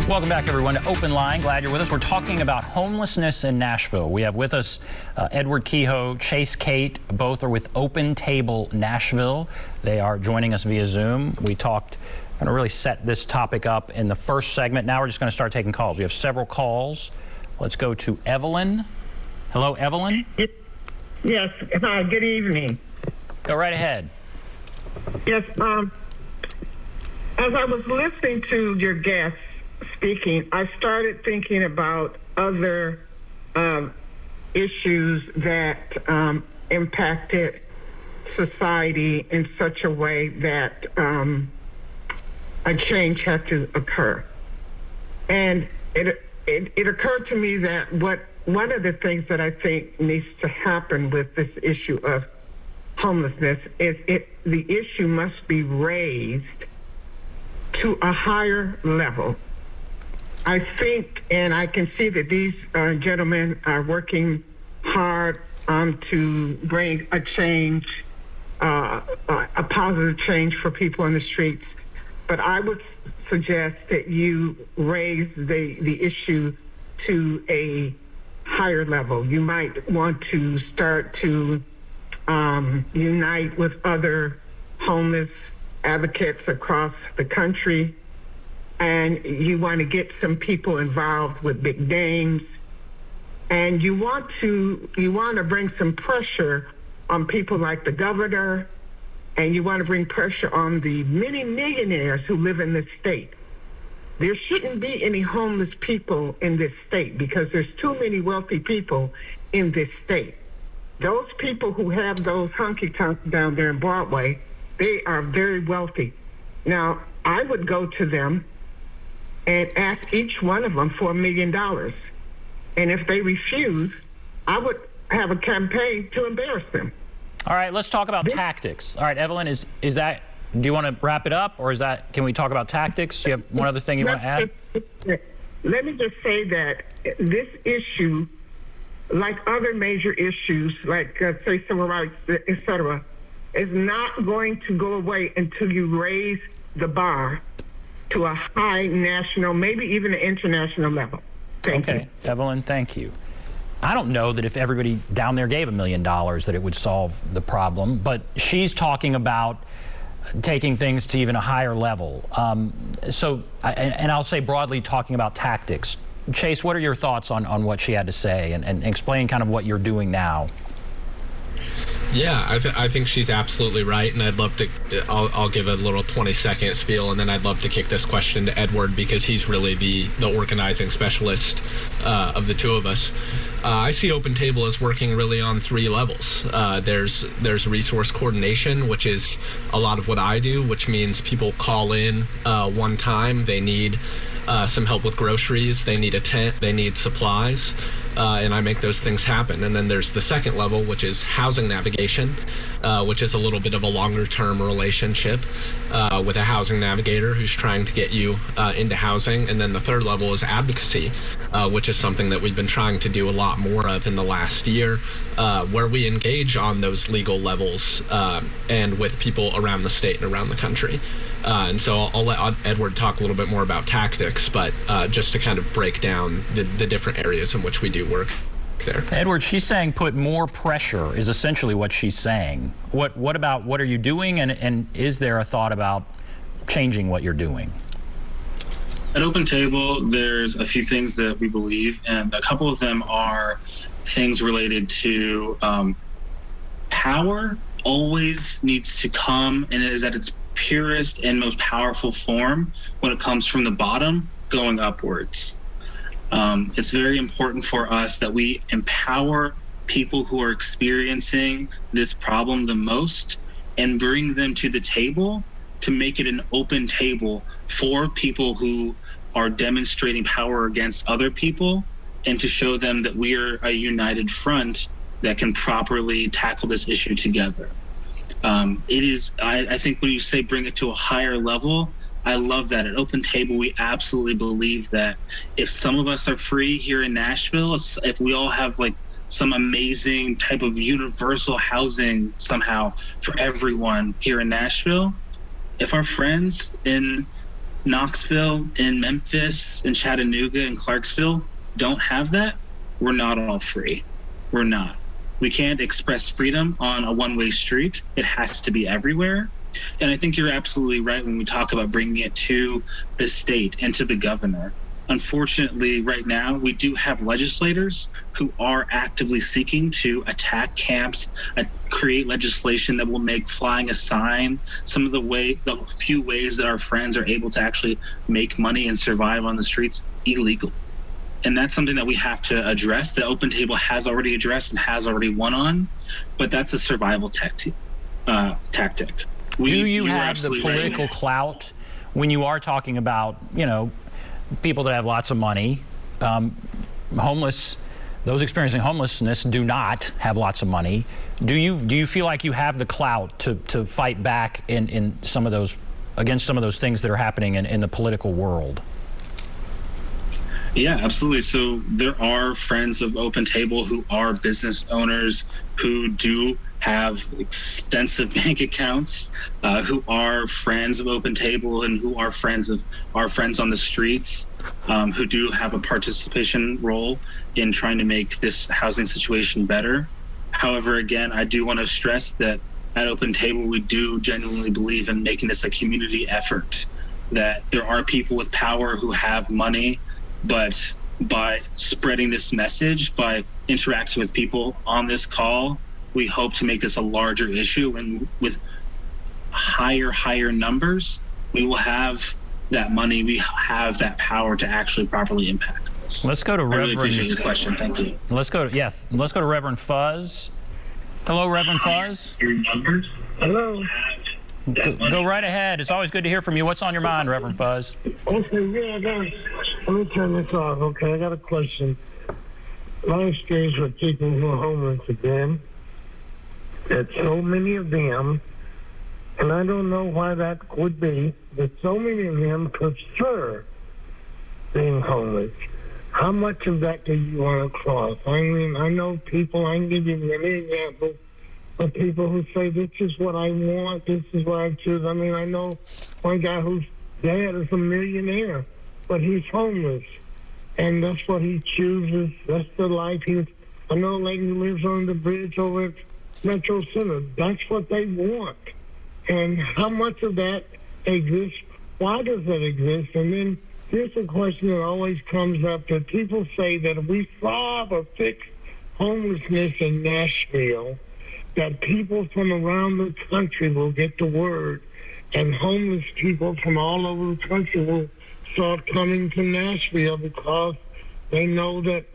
Welcome back, everyone, to OpenLine. Glad you're with us. We're talking about homelessness in Nashville. We have with us Edward Kehoe, Cate. Both are with Open Table Nashville. They are joining us via Zoom. We talked, going to really set this topic up in the first segment. Now we're just going to start taking calls. We have several calls. Let's go to Evelyn. Hello, Evelyn. Yes. Hi. Good evening. Go right ahead. Yes. As I was listening to your guests speaking, I started thinking about other issues that impacted society in such a way that a change had to occur. And it occurred to me that one of the things that I think needs to happen with this issue of homelessness is the issue must be raised to a higher level. I think, and I can see that these gentlemen are working hard to bring a change, a positive change for people on the streets. But I would suggest that you raise the issue to a higher level. You might want to start to unite with other homeless advocates across the country, and you want to get some people involved with big names, and you want to bring some pressure on people like the governor, and you want to bring pressure on the many millionaires who live in this state. There shouldn't be any homeless people in this state because there's too many wealthy people in this state. Those people who have those honky-tonks down there in Broadway, they are very wealthy. Now, I would go to them and ask each one of them for $1 million. And if they refuse, I would have a campaign to embarrass them. All right, let's talk about tactics. All right, Evelyn, is that, do you want to wrap it up, or can we talk about tactics? Do you have one other thing you want to add? Let me just say that this issue, like other major issues, like say civil rights, et cetera, is not going to go away until you raise the bar to a high national, maybe even an international level. Thank you. Evelyn, thank you. I don't know that if everybody down there gave $1 million that it would solve the problem, but she's talking about taking things to even a higher level. And I'll say broadly talking about tactics. Chase, what are your thoughts on what she had to say and explain kind of what you're doing now? Yeah, I think she's absolutely right, and I'd love to, I'll give a little 20-second spiel, and then I'd love to kick this question to Edward because he's really the organizing specialist of the two of us. I see Open Table as working really on 3 levels. There's resource coordination, which is a lot of what I do, which means people call in one time, they need some help with groceries, they need a tent, they need supplies, and I make those things happen. And then there's the second level, which is housing navigation, which is a little bit of a longer term relationship with a housing navigator who's trying to get you into housing. And then the third level is advocacy, which is something that we've been trying to do a lot more of in the last year, where we engage on those legal levels and with people around the state and around the country. And so I'll let Edward talk a little bit more about tactics, but just to kind of break down the different areas in which we do work there. Edward, she's saying put more pressure is essentially what she's saying. What are you doing, and is there a thought about changing what you're doing? At Open Table, there's a few things that we believe, and a couple of them are things related to power always needs to come, and it is at its purest and most powerful form when it comes from the bottom going upwards. It's very important for us that we empower people who are experiencing this problem the most and bring them to the table to make it an open table for people who are demonstrating power against other people, and to show them that we are a united front that can properly tackle this issue together. I think when you say bring it to a higher level, I love that. At Open Table, we absolutely believe that if some of us are free here in Nashville, if we all have like some amazing type of universal housing somehow for everyone here in Nashville, if our friends in Knoxville and Memphis and Chattanooga and Clarksville don't have that, we're not all free. We're not. We can't express freedom on a one-way street. It has to be everywhere. And I think you're absolutely right when we talk about bringing it to the state and to the governor. Unfortunately, right now, we do have legislators who are actively seeking to attack camps, create legislation that will make flying a sign, some of the few ways that our friends are able to actually make money and survive on the streets, illegal. And that's something that we have to address, that Open Table has already addressed and has already won on, but that's a survival tactic. Do you have the political clout when you are talking about, people that have lots of money? Those experiencing homelessness do not have lots of money. Do you feel like you have the clout to fight back in some of those, against some of those things that are happening in the political world? Yeah, absolutely. So there are friends of Open Table who are business owners who do have extensive bank accounts, who are friends of Open Table and who are friends of our friends on the streets, who do have a participation role in trying to make this housing situation better. However, again, I do want to stress that at Open Table, we do genuinely believe in making this a community effort, that there are people with power who have money, but by spreading this message, by interacting with people on this call, we hope to make this a larger issue, and with higher numbers, we will have that money, we have that power to actually properly impact this. Let's go to Reverend. I really appreciate your question. Thank you. Let's go to Reverend Fuzz. Hello, Reverend Fuzz. Hello. Go right ahead. It's always good to hear from you. What's on your mind, Reverend Fuzz? Okay, let me turn this off, okay? I got a question. My experience with people who are homeless again, that so many of them, and I don't know why that would be, but so many of them prefer being homeless. How much of that do you run across? I mean, I know people, I can give you many examples of people who say, this is what I want, this is what I choose. I mean, I know one guy whose dad is a millionaire, but he's homeless. And that's what he chooses. That's the life I know a lady who lives on the bridge over at Metro Center. That's what they want. And how much of that exists? Why does that exist? And then here's a question that always comes up, that people say that if we solve or fix homelessness in Nashville, that people from around the country will get the word, and homeless people from all over the country will start coming to Nashville because they know that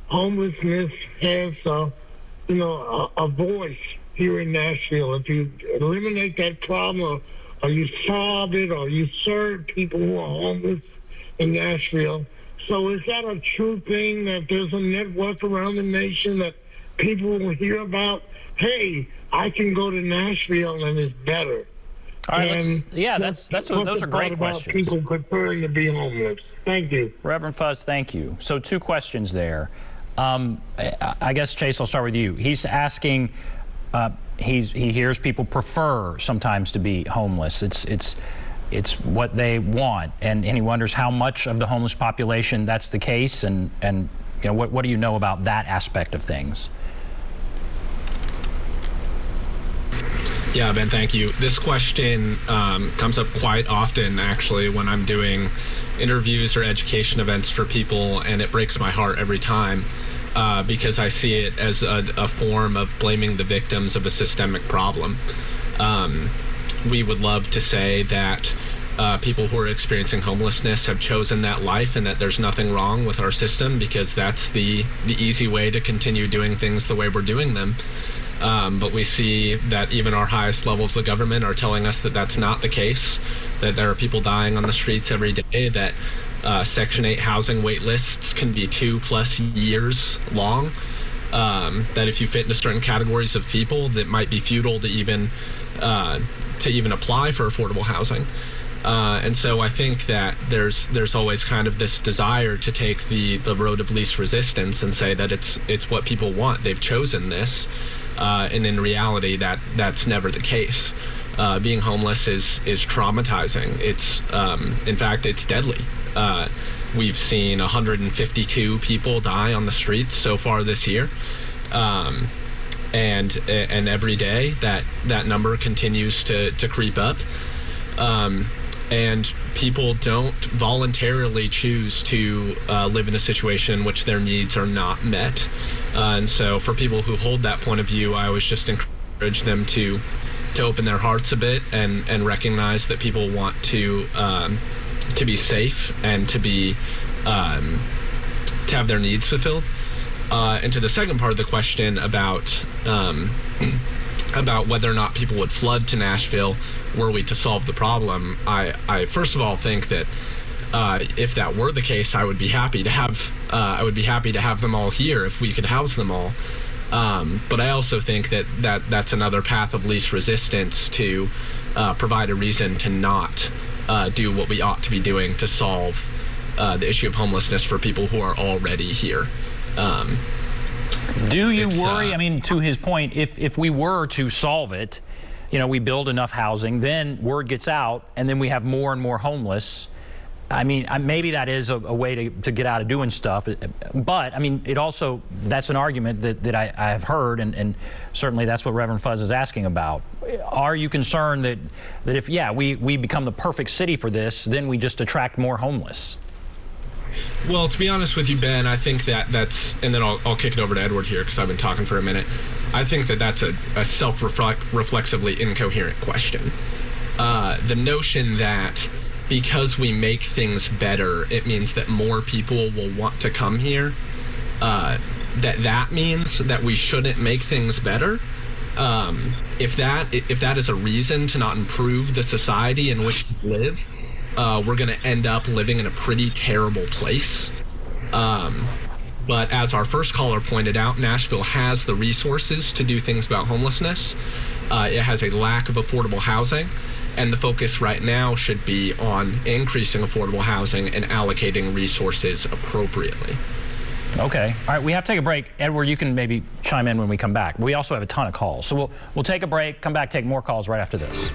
homelessness has a voice here in Nashville. If you eliminate that problem, or you solve it, or you serve people who are homeless in Nashville. So is that a true thing, that there's a network around the nation that people will hear about? Hey, I can go to Nashville and it's better. All right, those are great questions. People preferring to be homeless. Thank you. Reverend Fuzz, thank you. So 2 questions there. I guess, Chase, I'll start with you. He's asking, he hears people prefer sometimes to be homeless. It's what they want, and he wonders how much of the homeless population that's the case, and what do you know about that aspect of things? Yeah, Ben, thank you. This question comes up quite often, actually, when I'm doing interviews or education events for people, and it breaks my heart every time because I see it as a form of blaming the victims of a systemic problem. We would love to say that people who are experiencing homelessness have chosen that life and that there's nothing wrong with our system, because that's the easy way to continue doing things the way we're doing them. But we see that even our highest levels of government are telling us that that's not the case, that there are people dying on the streets every day, that Section 8 housing wait lists can be 2+ years long, that if you fit into certain categories of people, that might be futile to even apply for affordable housing. And so I think that there's always kind of this desire to take the road of least resistance and say that it's what people want. They've chosen this. And in reality, that's never the case. being homeless is traumatizing. It's in fact, it's deadly. We've seen 152 people die on the streets so far this year, and every day that number continues to creep up. And people don't voluntarily choose to live in a situation in which their needs are not met. And so for people who hold that point of view, I always just encourage them to open their hearts a bit and recognize that people want to be safe and to have their needs fulfilled. And to the second part of the question about whether or not people would flood to Nashville were we to solve the problem, I first of all think that if that were the case, I would be happy to have them all here if we could house them all. But I also think that's another path of least resistance to provide a reason to not do what we ought to be doing to solve the issue of homelessness for people who are already here. Do you worry? I mean, to his point, if we were to solve it, we build enough housing, then word gets out, and then we have more and more homeless. I mean, maybe that is a way to get out of doing stuff. But, I mean, that's an argument that I have heard, and certainly that's what Reverend Fuzz is asking about. Are you concerned that if, we become the perfect city for this, then we just attract more homeless? Well, to be honest with you, Ben, I think that's, and then I'll kick it over to Edward here because I've been talking for a minute. I think that's a self-reflexively incoherent question. The notion that because we make things better, it means that more people will want to come here, that means that we shouldn't make things better. If that is a reason to not improve the society in which we live, we're going to end up living in a pretty terrible place. But as our first caller pointed out, Nashville has the resources to do things about homelessness. It has a lack of affordable housing, and the focus right now should be on increasing affordable housing and allocating resources appropriately. Okay. All right, we have to take a break. Edward, you can maybe chime in when we come back. We also have a ton of calls. So we'll take a break, come back, take more calls right after this.